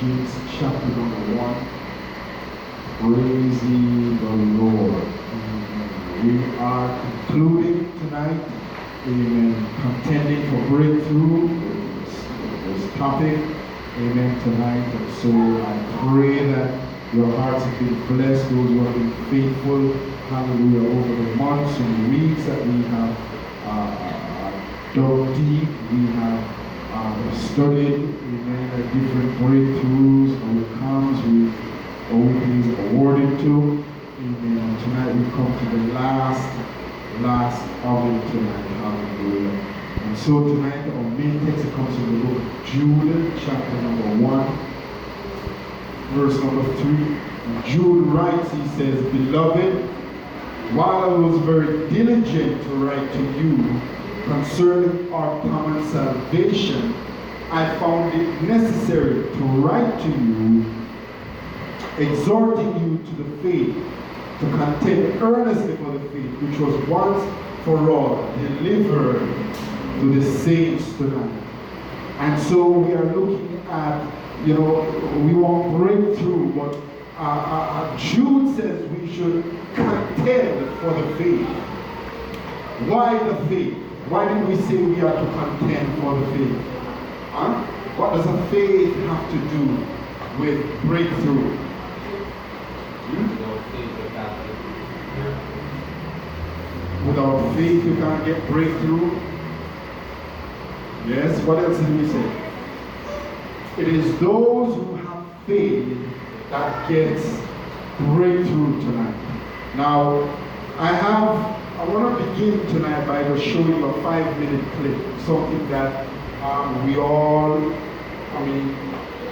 James chapter number 1. Praise ye the Lord. Amen. We are concluding tonight, amen, contending for breakthrough. This topic, amen, tonight. And so I pray that your hearts have been blessed, those who have been faithful, hallelujah, over the months and weeks that we have dug deep. We have studied, amen, different breakthroughs, how it comes, we is awarded to. Amen. Tonight we come to the last of it tonight. Hallelujah. And so tonight our main text comes from the book of Jude, chapter number 1, verse number 3. And Jude writes, he says, Beloved, while I was very diligent to write to you concerning our common salvation, I found it necessary to write to you, exhorting you to the faith, to contend earnestly for the faith, which was once for all delivered to the saints tonight. And so we are looking at, we want breakthrough, but Jude says we should contend for the faith. Why the faith? Why did we say we are to contend for the faith? Huh? What does a faith have to do with breakthrough? Without faith you can't get breakthrough. Yes, what else did we say? It is those who have faith that gets breakthrough tonight. Now, I want to begin tonight by just showing you a 5-minute clip, something that we all, I don't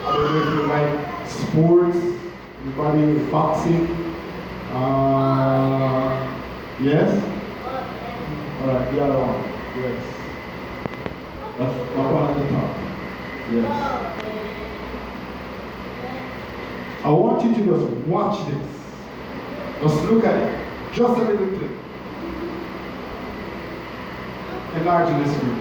know if you like sports, anybody boxing, yes? Alright, the other one, yes. That's that one at the top, yes. I want you to just watch this. Just look at it. Just a little clip. Enlarge the screen.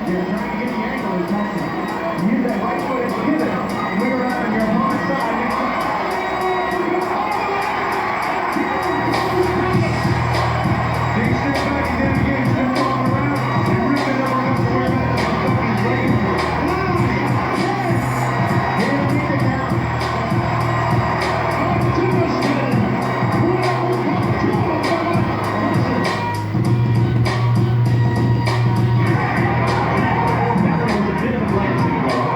You're trying to get the ankle and touch it. Use that right foot and give it. Look around on your opponent's side. Take a step back and then again, step on around. You really never have to worry about the fucking brain. Here we go now. To the stand. That was a bit of a glancing ball.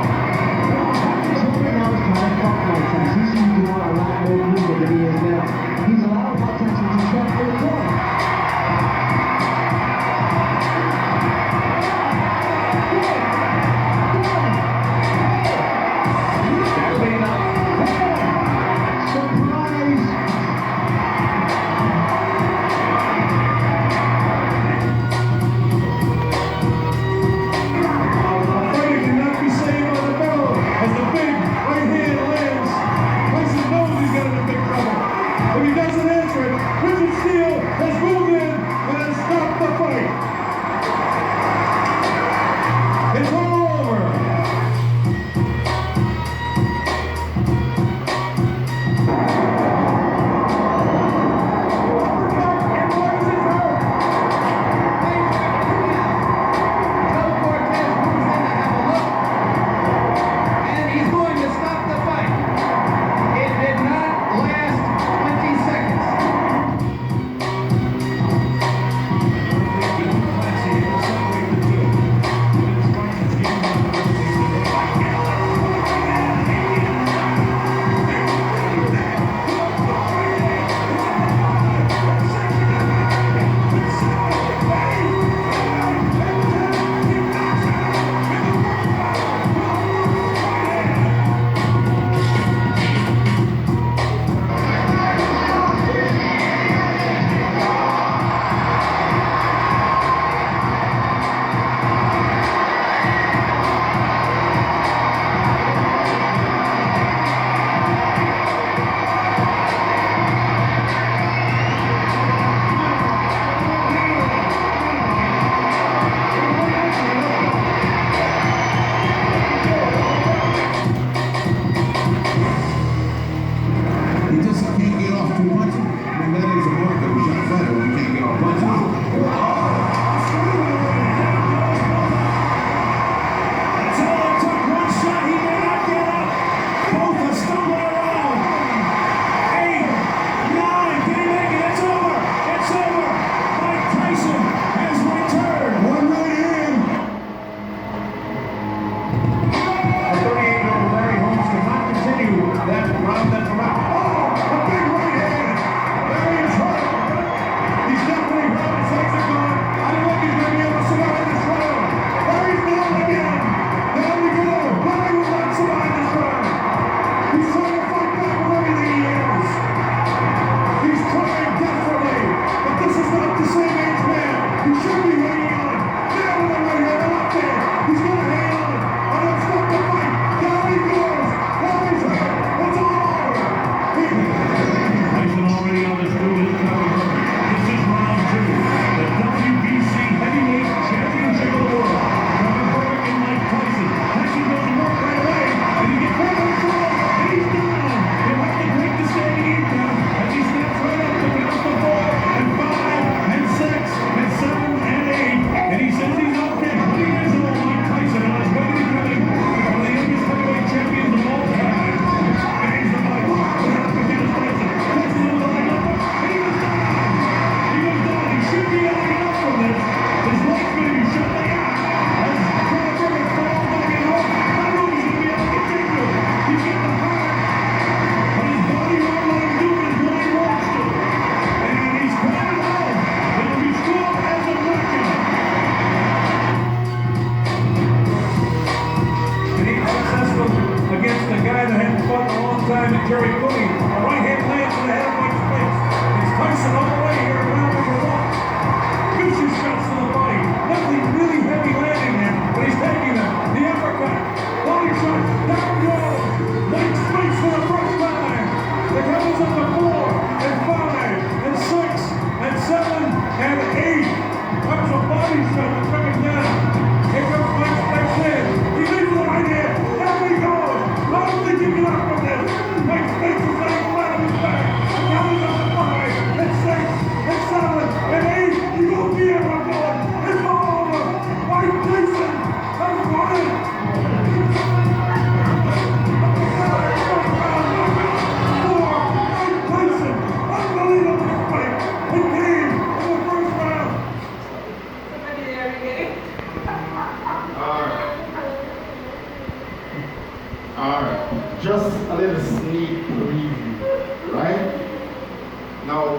Now,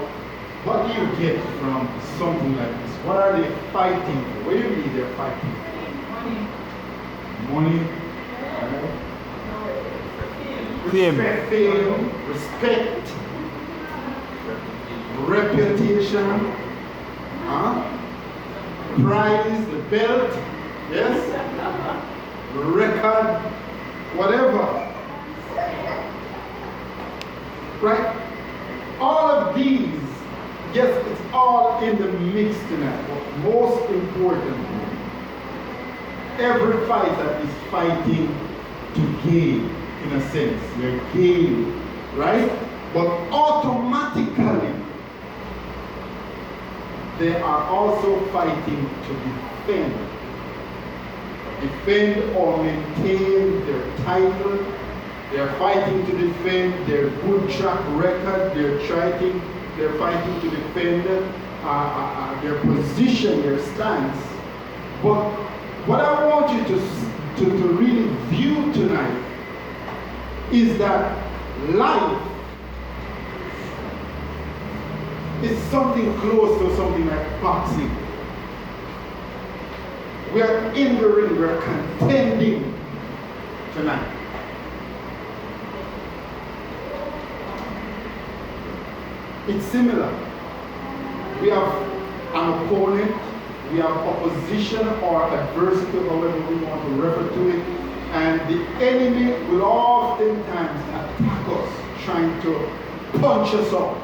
what do you get from something like this? What are they fighting for? What do you mean they're fighting for? Money. Respect, fame, respect, reputation, prize, the belt, yes, record, whatever. Right? All of these, yes, it's all in the mix tonight. But most importantly, every fighter is fighting to gain, in a sense. They're gaining, right? But automatically, they are also fighting to defend. Defend or maintain their title. They're fighting to defend their good track record. They're fighting to defend their position, their stance. But what I want you to really view tonight is that life is something close to something like boxing. We are in the ring, we are contending tonight. It's similar. We have an opponent, we have opposition or adversity, however we want to refer to it, and the enemy will oftentimes attack us, trying to punch us up,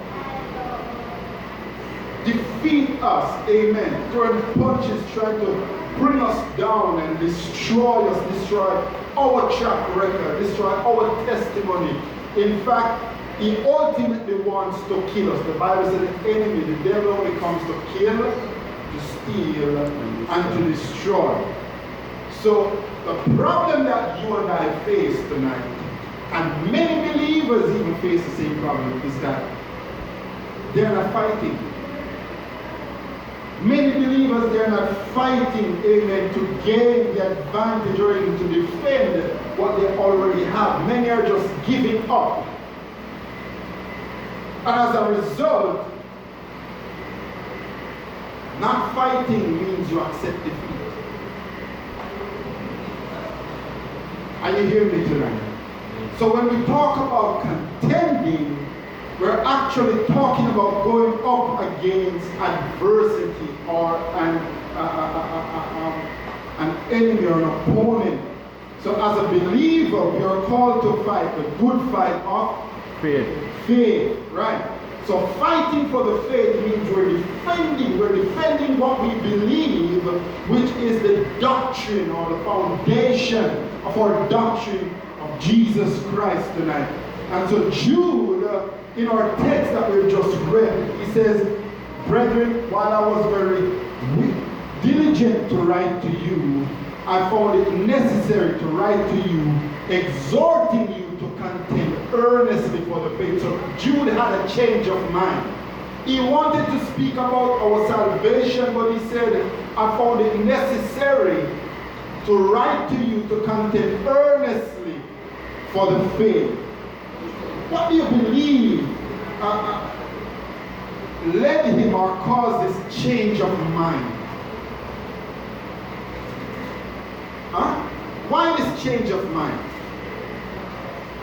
defeat us, amen, throwing punches, trying to bring us down and destroy us, destroy our track record, destroy our testimony. In fact, he ultimately wants to kill us. The Bible says the enemy, the devil, only comes to kill, to steal, and to destroy. So the problem that you and I face tonight, and many believers even face the same problem, is that they're not fighting. Many believers, they're not fighting, amen, to gain the advantage or even to defend what they already have. Many are just giving up. And as a result, not fighting means you accept defeat. Are you hearing me tonight? So when we talk about contending, we're actually talking about going up against adversity or an enemy or an opponent. So as a believer, we are called to fight the good fight of faith, right? So fighting for the faith means we're defending what we believe, which is the doctrine or the foundation of our doctrine of Jesus Christ tonight. And so Jude, in our text that we've just read, he says, brethren, while I was very diligent to write to you, I found it necessary to write to you, exhorting you to contend earnestly for the faith. So Jude had a change of mind. He wanted to speak about our salvation, but he said, I found it necessary to write to you to contend earnestly for the faith. What do you believe led him or caused this change of mind? Why this change of mind?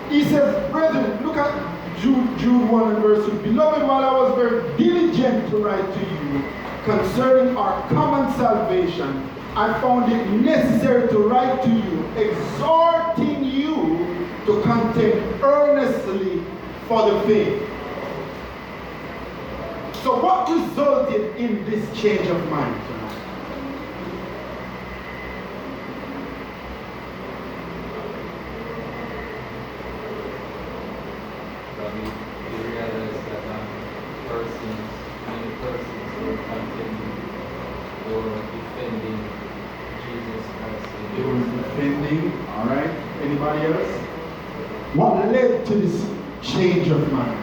He says, brethren, look at Jude 1 and verse 2. Beloved, while I was very diligent to write to you concerning our common salvation, I found it necessary to write to you, exhorting you to contend earnestly for the faith. So what resulted in this change of mind tonight? We realize that many persons were contending or defending Jesus Christ. They were defending, all right? Anybody else? What led to this change of mind?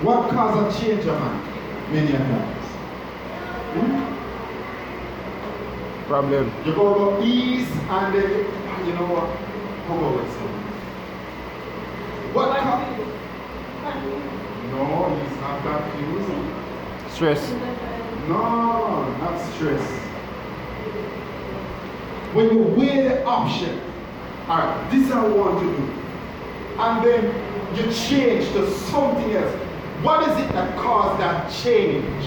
What caused a change of mind? Many a times. Problem. You go east and then you know what? How about it? What? No, he's not confused. Stress. No, not stress. When you weigh the option, alright, this is what I want to do. And then you change to something else. What is it that caused that change?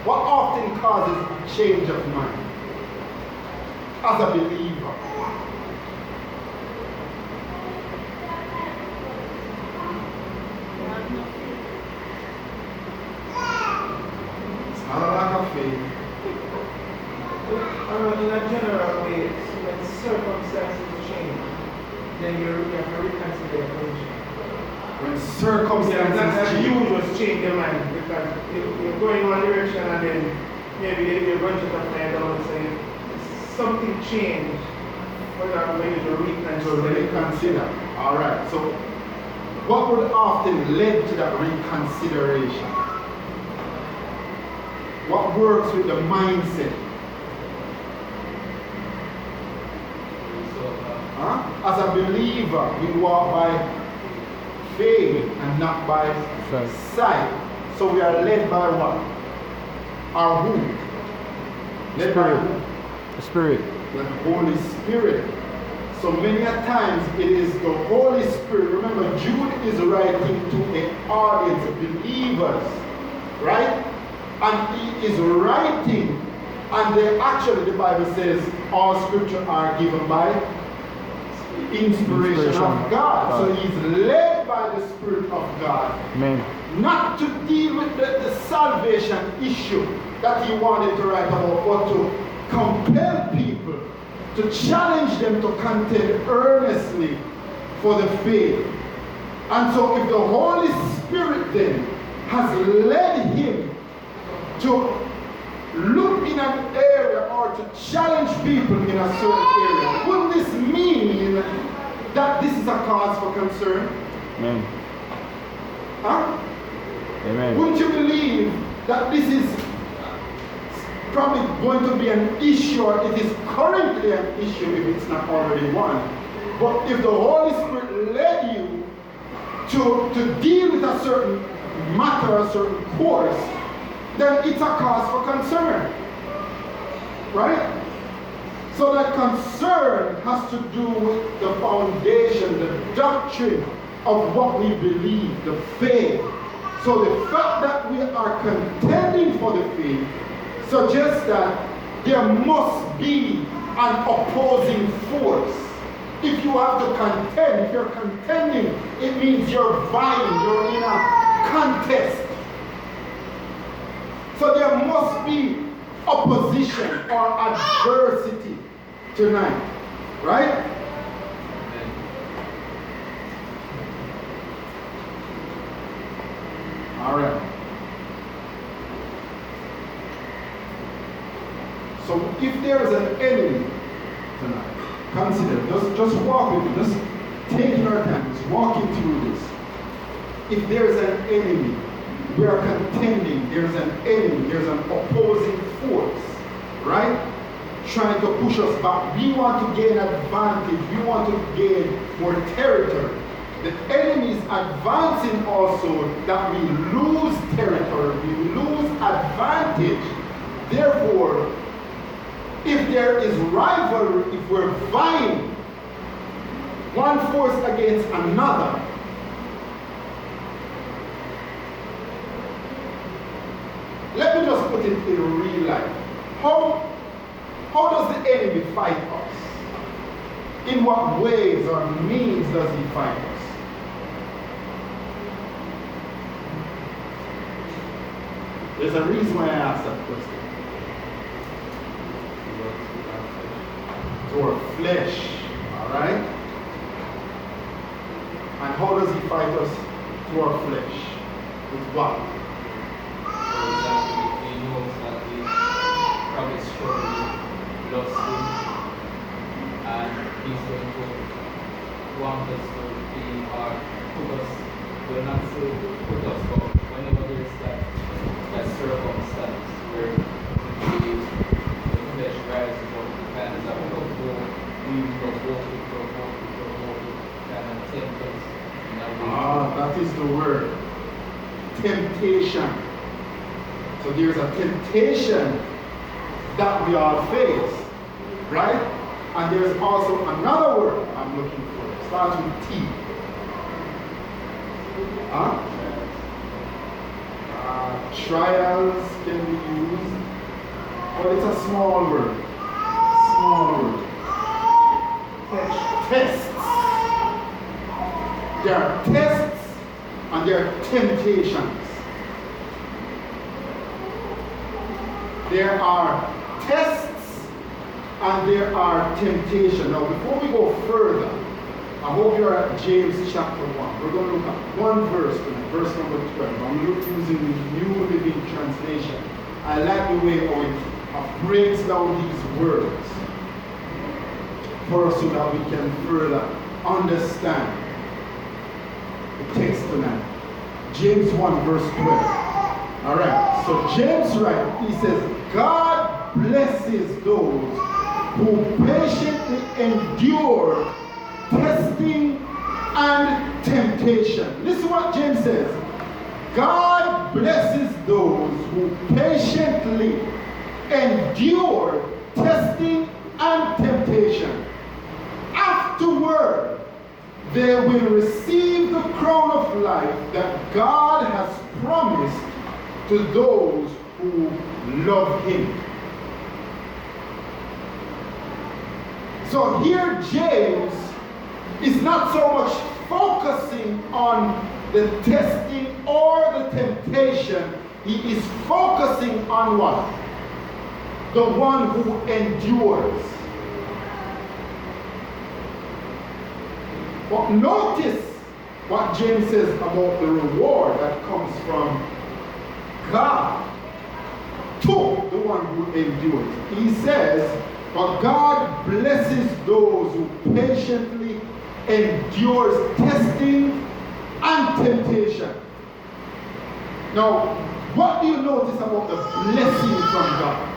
What often causes change of mind? As a believer. It's not a lack of faith. In a general way, when circumstances change, then you have to reconsider your position. When Yeah, circumstances that's change. you just change your mind because you're going one direction and then maybe you're going to find out and say something changed. For that way to So reconsider. reconsider. Alright, so what would often lead to that reconsideration? What works with the mindset? Huh? As a believer, we walk by faith and not by Sight. sight. So we are led by what? Our who? Led by Spirit. who? The Spirit. The Holy Spirit. So many a times it is the Holy Spirit. Remember, Jude is writing to an audience of believers, right? And he is writing, and they actually, the Bible says, all scripture are given by inspiration of God. So he's led by the Spirit of God. Amen. Not to deal with the salvation issue that he wanted to write about, but to compel people, to challenge them to contend earnestly for the faith. And so if the Holy Spirit then has led him to look in an area or to challenge people in a certain area, wouldn't this mean that this is a cause for concern? Amen. Huh? Amen. Wouldn't you believe that this is probably going to be an issue, or it is currently an issue if it's not already one? But if the Holy Spirit led you to deal with a certain matter, a certain course, then it's a cause for concern. Right? So that concern has to do with the foundation, the doctrine of what we believe, the faith. So the fact that we are contending for the faith suggests that there must be an opposing force. If you have to contend, if you're contending, it means you're vying, you're in a contest. So there must be opposition or adversity tonight, right? All right. So if there is an enemy tonight, consider, just walk with me, just taking our time, just walking through this. If there is an enemy, we are contending, there's an enemy, there's an opposing force, right? Trying to push us back. We want to gain advantage, we want to gain more territory. The enemy is advancing also that we lose territory, we lose advantage. Therefore, if there is rivalry, if we're vying one force against another, let me just put it in real life. How does the enemy fight us? In what ways or means does he fight us? There's a reason why I asked that question. To our flesh, alright? And how does he fight us? To our flesh. With what? For example, if he knows that we probably struggle with lusting, and he's going to want us to be or put us, well, not to put us, but whenever there's that circumstance where the flesh rises kind of tempt us in a way. That is the word. Temptation. So there's a temptation that we all face, right? And there's also another word I'm looking for. It starts with T. Trials can be used, but it's a small word. Small word. Tests. There are tests and there are temptations. There are tests and there are temptations. Now, before we go further, I hope you're at James chapter 1. We're going to look at one verse, verse number 12. I'm using the New Living Translation. I like the way how it breaks down these words for us so that we can further understand the text tonight. James 1 verse 12. Alright, so James writes, he says, God blesses those who patiently endure testing and temptation. Listen what James says. God blesses those who patiently endure testing and temptation. Afterward, they will receive the crown of life that God has promised to those who love Him. So here James is not so much focusing on the testing or the temptation. He is focusing on what? The one who endures. But notice what James says about the reward that comes from God to the one who endures. He says, but God blesses those who patiently endures testing and temptation. Now, what do you notice about the blessing from God?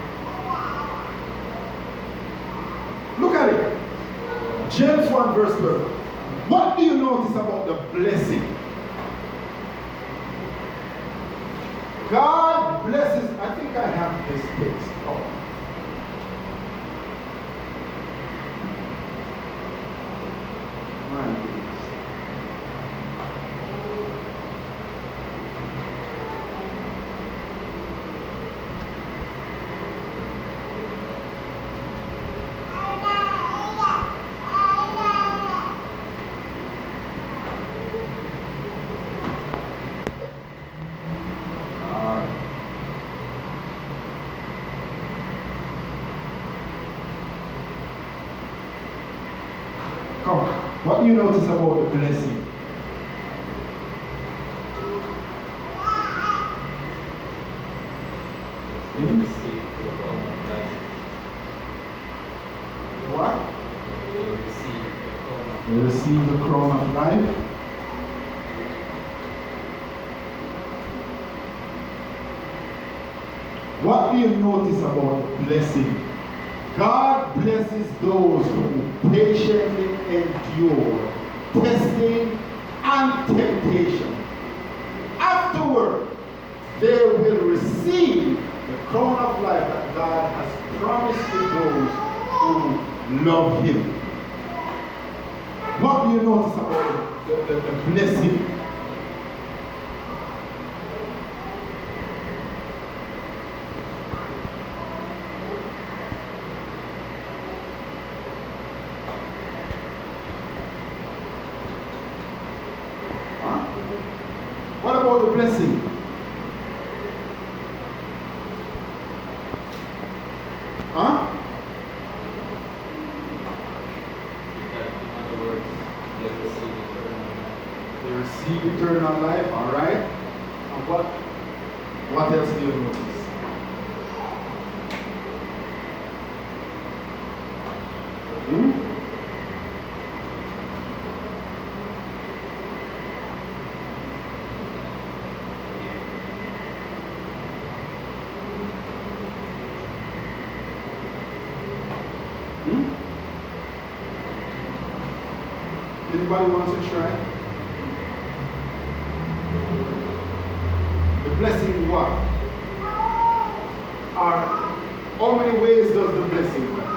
Look at it. James 1 verse 12. What do you notice about the blessing? God blesses. I think I have this text. Oh. My goodness. Come, what do you notice about the blessing? What? You receive the crown of life. What do you notice about blessing? God blesses those who patiently endure testing and temptation. Afterward, they will receive the crown of life that God has promised to those who love Him. What do you notice about the blessing? What about the blessing? Huh? In other words, They receive eternal life, alright? And what else do you notice? Hmm? Anybody wants to try? The blessing what? How many ways does the blessing come?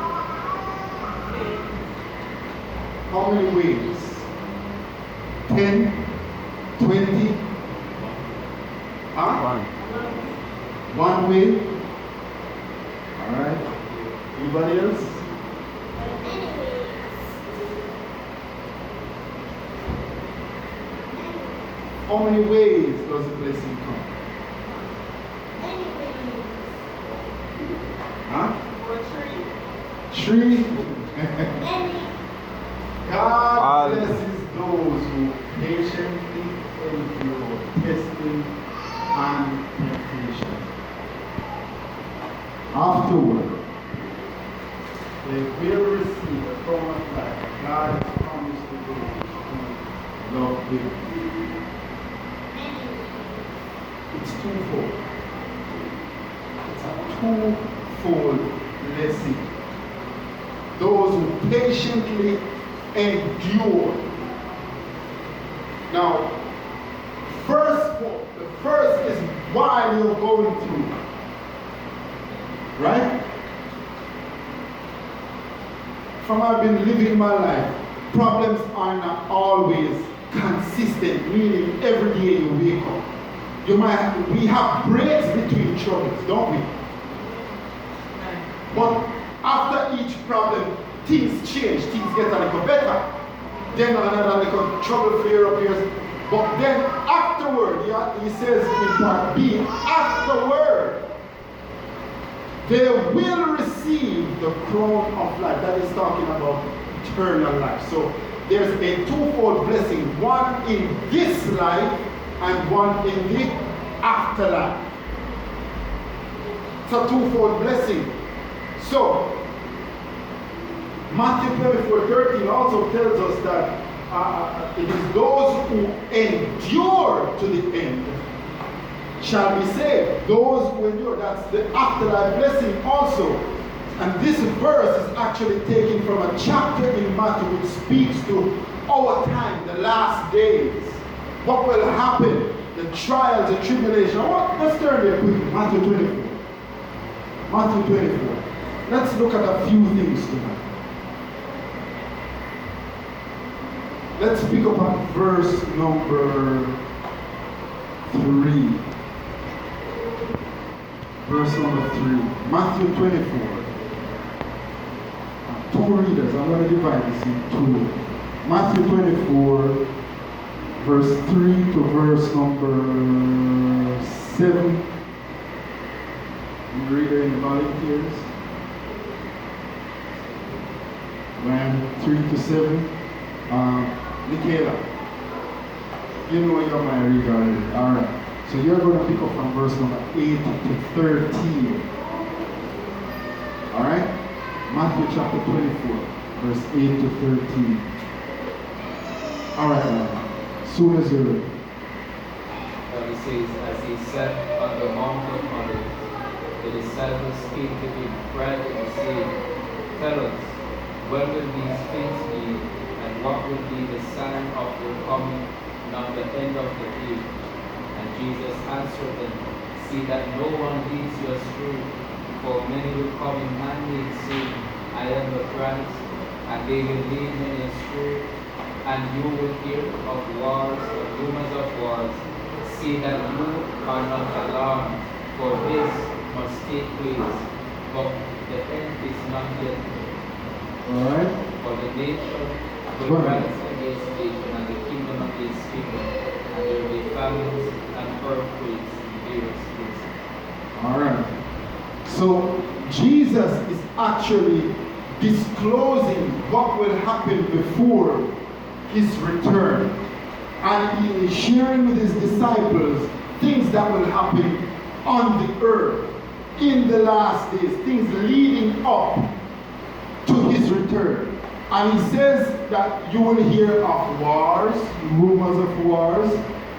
How many ways? 10? 20? Huh? One way? Alright. Anybody else? How many ways does the blessing come? Huh? Three. God blesses those who patiently endure testing and temptation. Afterward, they will receive the crown of life God has promised to those who love Him. It's twofold. It's a twofold blessing. Those who patiently endure. Now, the first is while you're going through. Right? From I've been living my life, problems are not always consistent, meaning every day you wake up. We have breaks between troubles, don't we? But after each problem, things change, things get a little better. Then another little trouble flare appears. But then afterward, he says in part B, afterward, they will receive the crown of life. That is talking about eternal life. So there's a twofold blessing, one in this life and one in the afterlife. It's a twofold blessing. So Matthew 24:13 also tells us that it is those who endure to the end shall be saved. Those who endure, that's the afterlife blessing also. And this verse is actually taken from a chapter in Matthew which speaks to our time, the last days. What will happen, the trials, the tribulation. Let's turn there quickly, Matthew 24. Matthew 24. Let's look at a few things tonight. Let's pick up at verse number 3. Verse number 3. Matthew 24. Two readers. I'm going to divide this in two. Matthew 24, verse 3 to verse number 7. Reader in the volunteers. 3 to 7. Michaela, you know you're my reader already. Alright. So you're going to pick up from verse number 8 to 13. Alright? Matthew chapter 24, verse 8 to 13. Alright, soon as you're ready. He says, as he sat on the Mount of Olives, the disciples came to him privately and said, tell us, when will these things be, and what will be the sign of your coming and of the end of the age? And Jesus answered them, see that no one leads you astray, for many will come in my name, saying, I am the Christ, and they will lead many astray. And you will hear of wars, of rumors of wars. See that you are not alarmed, for this must take place, but the end is not yet. Alright? For the nation will rise against nation, and the kingdom against kingdom, and there will be famines and earthquakes in various places. Alright. So Jesus is actually disclosing what will happen before his return. And he is sharing with his disciples things that will happen on the earth in the last days, things leading up to his return. And he says that you will hear of wars, rumors of wars,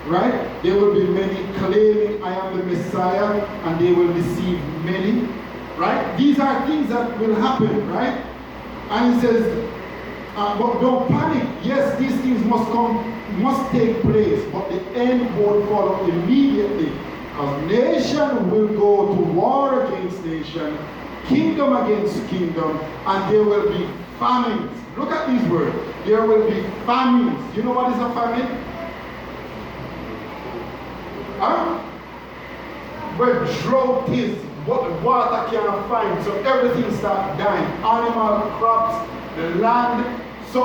right? There will be many claiming I am the Messiah, and they will deceive many, right? These are things that will happen, right? And he says, But don't panic. Yes, these things must take place, but the end won't follow immediately. Because nation will go to war against nation, kingdom against kingdom, and there will be famines. Look at these words. There will be famines. You know what is a famine? Huh? Where drought is, what water can't find, so everything starts dying. Animal, crops, the land, so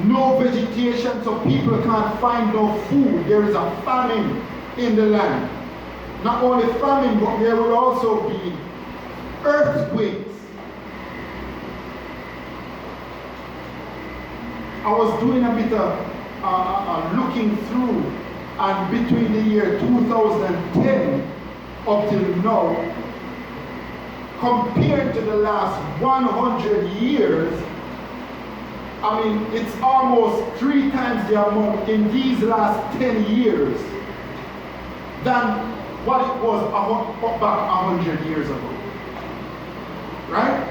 no vegetation, so people can't find no food. There is a famine in the land. Not only famine, but there will also be earthquakes. I was doing a bit of looking through, and between the year 2010 up till now, compared to the last 100 years, I mean, it's almost 3 times the amount in these last 10 years than what it was back 100 years ago. Right?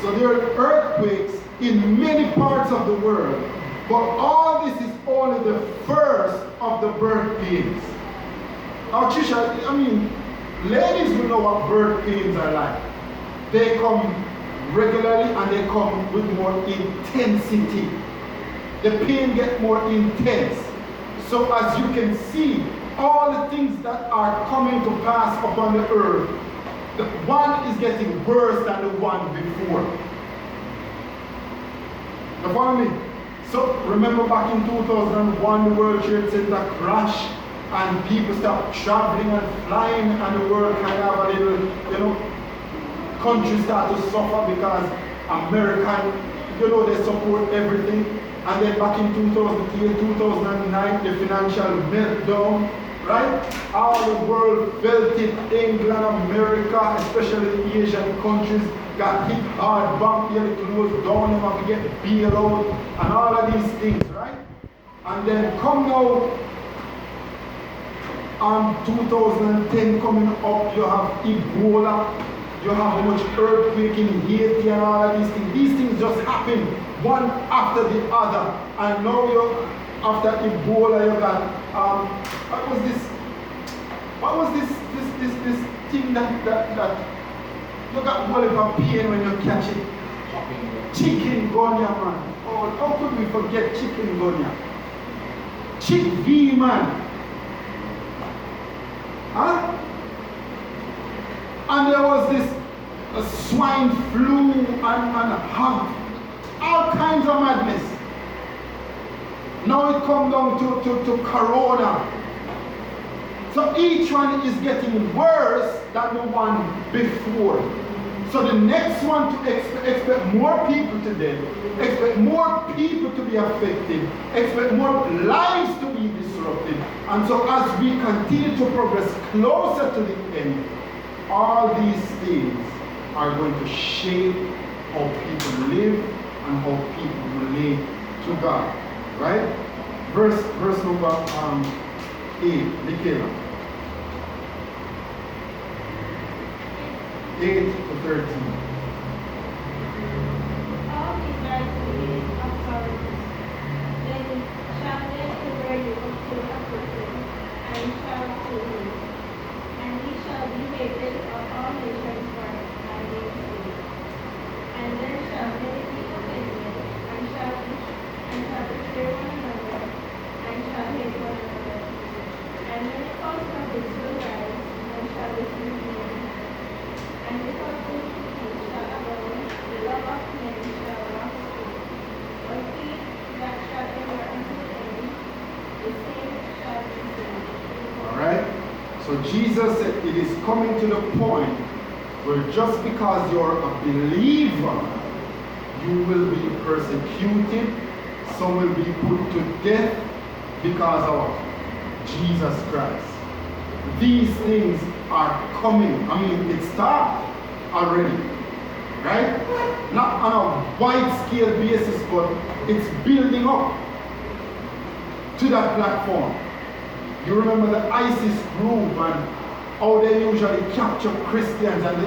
So there are earthquakes in many parts of the world, but all this is only the first of the birth pains. Now, Trisha, I mean, ladies will know what birth pains are like. They come regularly and they come with more intensity. The pain gets more intense. So as you can see, all the things that are coming to pass upon the earth, the one is getting worse than the one before. You follow me? So remember back in 2001, the World Trade Center crashed and people stopped traveling and flying, and the world kind of a little, you know, countries start to suffer because American, you know, they support everything. And then back in 2008, 2009, the financial meltdown, right? All the world felt it. England, America, especially the Asian countries, got hit hard, bank nearly closed down, they have to get bailout, and all of these things, right? And then come now, 2010 coming up, you have Ebola, you have much earthquake in Haiti and all of these things. These things just happen one after the other. And now you, after Ebola, you got what was this thing that you got bullet of pain when you catch it? Chikungunya, man. Oh, how could we forget chikungunya? Chick-V, man. Huh? And there was this swine flu and hog, all kinds of madness. Now it comes down to corona. So each one is getting worse than the one before. So the next one to expect more people to die, expect more people to be affected, expect more lives to be disrupted. And so as we continue to progress closer to the end, all these things are going to shape how people live and how people relate to God. Right? Verse number 8, Michaela. 8 to 13. All these are to be authorities. Then shall they deliver you up to a person, and shall kill you. And he shall be hated of all nations for my name's sake. And there shall many be offended, and shall betray one another, and shall hate one another. And many false prophets will rise, and shall deceive many. And because this thing shall abound, the love of men shall wax cold. But he that shall endure unto the end, the same shall be saved. Alright? So Jesus said it is coming to the point where just because you're a believer, you will be persecuted, some will be put to death because of Jesus Christ. These things are coming. I mean, it started already, right? Not on a wide scale basis, but it's building up to that platform. You remember the ISIS group and how they usually capture Christians, and